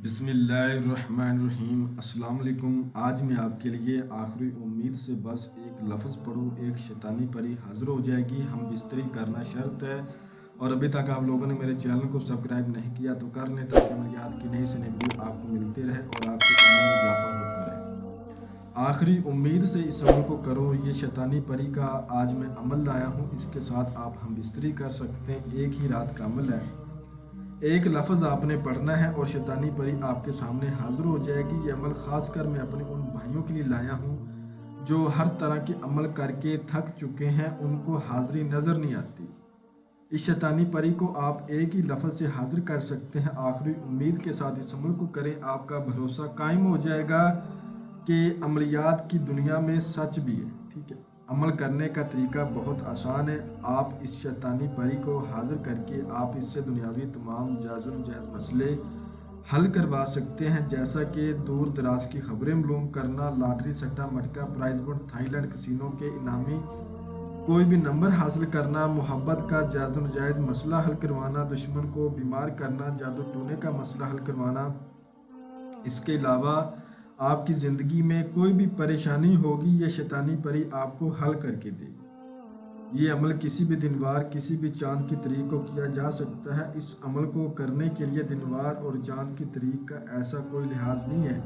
بسم اللہ الرحمن الرحیم۔ السلام علیکم۔ آج میں آپ کے لیے آخری امید سے بس ایک لفظ پڑھوں، ایک شیطانی پری حاضر ہو جائے گی، ہم بستری کرنا شرط ہے۔ اور ابھی تک آپ لوگوں نے میرے چینل کو سبسکرائب نہیں کیا تو کر لیں تاکہ عملیات کی نئی سے نئی ویڈیو آپ کو ملتے رہے اور آپ کے ایمان میں اضافہ ہوتا رہے۔ آخری امید سے اس عمل کو کرو، یہ شیطانی پری کا آج میں عمل لایا ہوں، اس کے ساتھ آپ ہم بستری کر سکتے ہیں، ایک ہی رات کا عمل ہے۔ ایک لفظ آپ نے پڑھنا ہے اور شیطانی پری آپ کے سامنے حاضر ہو جائے گی۔ یہ عمل خاص کر میں اپنے ان بھائیوں کے لیے لایا ہوں جو ہر طرح کے عمل کر کے تھک چکے ہیں، ان کو حاضری نظر نہیں آتی۔ اس شیطانی پری کو آپ ایک ہی لفظ سے حاضر کر سکتے ہیں۔ آخری امید کے ساتھ اس عمل کو کریں، آپ کا بھروسہ قائم ہو جائے گا کہ عملیات کی دنیا میں سچ بھی ہے۔ ٹھیک ہے، عمل کرنے کا طریقہ بہت آسان ہے۔ آپ اس شیطانی پری کو حاضر کر کے آپ اس سے دنیاوی تمام جائز و ناجائز مسئلے حل کروا سکتے ہیں، جیسا کہ دور دراز کی خبریں معلوم کرنا، لاٹری سٹا مٹکا prize bond Thailand casino کے انعامی کوئی بھی نمبر حاصل کرنا، محبت کا جائز و ناجائز مسئلہ حل کروانا، دشمن کو بیمار کرنا، جادو ٹونے کا مسئلہ حل کروانا۔ اس کے علاوہ آپ کی زندگی میں کوئی بھی پریشانی ہوگی، یہ شیطانی پری آپ کو حل کر کے دے گی۔ یہ عمل کسی بھی دن وار کسی بھی چاند کی تاریخ کو کیا جا سکتا ہے۔ اس عمل کو کرنے کے لیے دن وار اور چاند کی تاریخ کا ایسا کوئی لحاظ نہیں ہے۔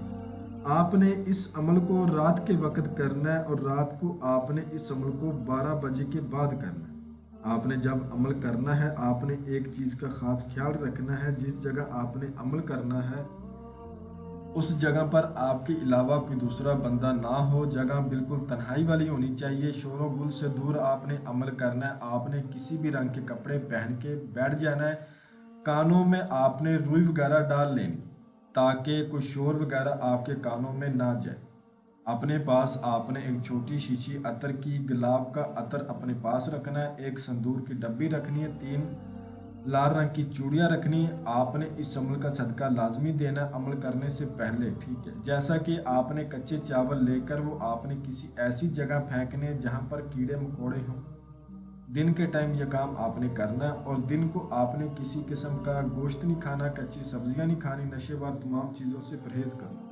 آپ نے اس عمل کو رات کے وقت کرنا ہے اور رات کو آپ نے اس عمل کو 12 بجے کے بعد کرنا ہے۔ آپ نے جب عمل کرنا ہے، آپ نے ایک چیز کا خاص خیال رکھنا ہے، جس جگہ آپ نے عمل کرنا ہے اس جگہ پر آپ کے علاوہ کوئی دوسرا بندہ نہ ہو، جگہ بالکل تنہائی والی ہونی چاہیے، شور و گل سے دور آپ نے عمل کرنا ہے۔ آپ نے کسی بھی رنگ کے کپڑے پہن کے بیٹھ جانا ہے، کانوں میں آپ نے روئی وغیرہ ڈال لینی تاکہ کوئی شور وغیرہ آپ کے کانوں میں نہ جائے۔ اپنے پاس آپ نے ایک چھوٹی شیشی عطر کی گلاب کا عطر اپنے پاس رکھنا ہے، ایک سندور کی ڈبی رکھنی ہے، 3 لال رنگ کی چوڑیاں رکھنی ہے۔ آپ نے اس عمل کا صدقہ لازمی دینا عمل کرنے سے پہلے۔ ٹھیک ہے، جیسا کہ آپ نے کچے چاول لے کر وہ آپ نے کسی ایسی جگہ پھینکنے جہاں پر کیڑے مکوڑے ہوں۔ دن کے ٹائم یہ کام آپ نے کرنا ہے اور دن کو آپ نے کسی قسم کا گوشت نہیں کھانا، کچی سبزیاں نہیں کھانی، نشے وار تمام چیزوں سے پرہیز کرنا۔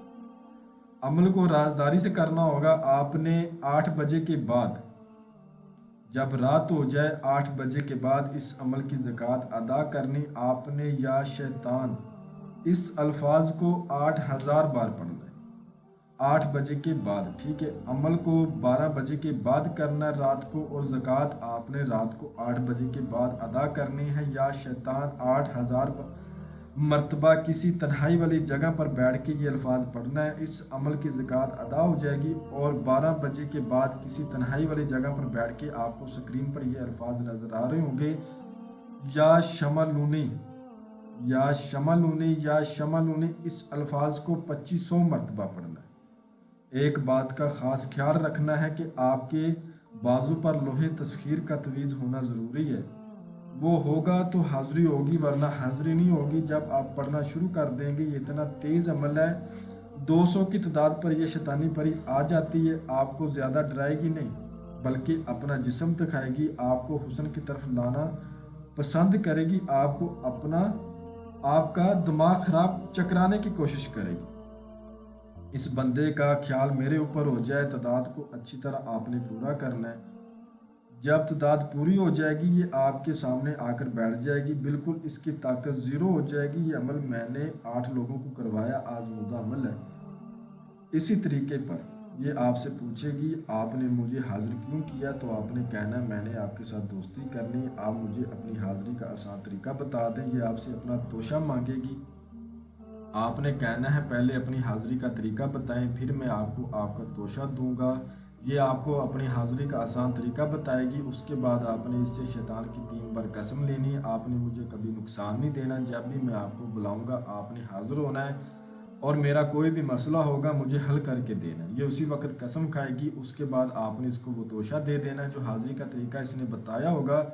عمل کو رازداری سے کرنا ہوگا۔ آپ نے 8 بجے کے بعد، جب رات ہو جائے 8 بجے کے بعد اس عمل کی زکوٰۃ ادا کرنی۔ آپ نے یا شیطان اس الفاظ کو 8000 بار پڑھنا ہے 8 بجے کے بعد۔ ٹھیک ہے، عمل کو 12 بجے کے بعد کرنا رات کو، اور زکوٰۃ آپ نے رات کو 8 بجے کے بعد ادا کرنی ہے۔ یا شیطان 8000 مرتبہ کسی تنہائی والی جگہ پر بیٹھ کے یہ الفاظ پڑھنا ہے، اس عمل کی زکوٰۃ ادا ہو جائے گی۔ اور 12 بجے کے بعد کسی تنہائی والی جگہ پر بیٹھ کے آپ کو سکرین پر یہ الفاظ نظر آ رہے ہوں گے، یا شملونی یا شملونی یا شملونی، اس الفاظ کو 2500 مرتبہ پڑھنا ہے۔ ایک بات کا خاص خیال رکھنا ہے کہ آپ کے بازو پر لوہے تسخیر کا تعویذ ہونا ضروری ہے، وہ ہوگا تو حاضری ہوگی ورنہ حاضری نہیں ہوگی۔ جب آپ پڑھنا شروع کر دیں گے، یہ اتنا تیز عمل ہے، 200 کی تعداد پر یہ شیطانی پری آ جاتی ہے، آپ کو زیادہ ڈرائے گی نہیں بلکہ اپنا جسم دکھائے گی، آپ کو حسن کی طرف لانا پسند کرے گی، آپ کا دماغ خراب چکرانے کی کوشش کرے گی۔ اس بندے کا خیال میرے اوپر ہو جائے، تعداد کو اچھی طرح آپ نے پورا کرنا ہے۔ جب تعداد پوری ہو جائے گی، یہ آپ کے سامنے آ کر بیٹھ جائے گی، بالکل اس کی طاقت 0 ہو جائے گی۔ یہ عمل میں نے 8 لوگوں کو کروایا، آزمودہ عمل ہے۔ اسی طریقے پر یہ آپ سے پوچھے گی آپ نے مجھے حاضر کیوں کیا، تو آپ نے کہنا میں نے آپ کے ساتھ دوستی کرنی، آپ مجھے اپنی حاضری کا آسان طریقہ بتا دیں۔ یہ آپ سے اپنا توشہ مانگے گی، آپ نے کہنا ہے پہلے اپنی حاضری کا طریقہ بتائیں، پھر میں آپ کو آپ کا توشہ دوں گا۔ یہ آپ کو اپنی حاضری کا آسان طریقہ بتائے گی۔ اس کے بعد آپ نے اس سے شیطان کی 3 بار قسم لینی ہے، آپ نے مجھے کبھی نقصان نہیں دینا، جب بھی میں آپ کو بلاؤں گا آپ نے حاضر ہونا ہے، اور میرا کوئی بھی مسئلہ ہوگا مجھے حل کر کے دینا۔ یہ اسی وقت قسم کھائے گی۔ اس کے بعد آپ نے اس کو وہ توشہ دے دینا جو حاضری کا طریقہ اس نے بتایا ہوگا،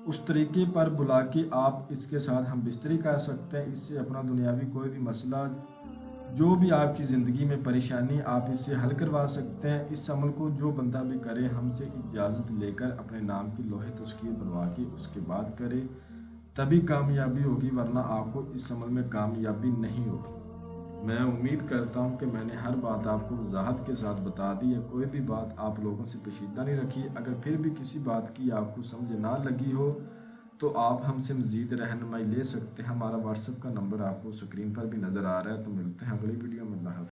اس طریقے پر بلا کے آپ اس کے ساتھ ہم بستری کر سکتے ہیں۔ اس سے اپنا دنیاوی کوئی بھی مسئلہ، جو بھی آپ کی زندگی میں پریشانی، آپ اس سے حل کروا سکتے ہیں۔ اس عمل کو جو بندہ بھی کرے، ہم سے اجازت لے کر اپنے نام کی لوہے تسخیر بنوا کے اس کے بعد کرے، تبھی کامیابی ہوگی، ورنہ آپ کو اس عمل میں کامیابی نہیں ہوگی۔ میں امید کرتا ہوں کہ میں نے ہر بات آپ کو وضاحت کے ساتھ بتا دی ہے، کوئی بھی بات آپ لوگوں سے پوشیدہ نہیں رکھی۔ اگر پھر بھی کسی بات کی آپ کو سمجھ نہ لگی ہو تو آپ ہم سے مزید رہنمائی لے سکتے ہیں۔ ہمارا واٹس ایپ کا نمبر آپ کو اسکرین پر بھی نظر آ رہا ہے۔ تو ملتے ہیں اگلی ویڈیو میں۔ اللہ حافظ۔